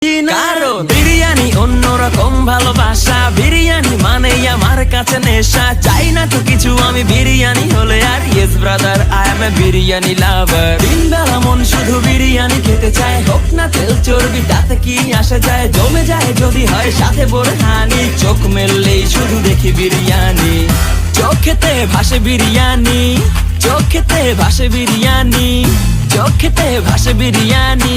কারণ বিরিয়ানি অন্যরকম ভালোবাসা, বিরিয়ানি মানে আমার কাছে নেশা। চাই না তো কিছু আমি বিরিয়ানি হলে আর, yes brother I M A biryani লাভার। দিন বেলা মন শুধু বিরিয়ানি খেতে চায়, হোক না তেল চর্বি তাতে কি আসে যায়। জমে যায় যদি হয় সাথে বোরহানি, চোখ মেললেই শুধু দেখি বিরিয়ানি। চোখেতে ভাসে বিরিয়ানি, চোখেতে ভাসে বিরিয়ানি, চোখেতে ভাসে বিরিয়ানি।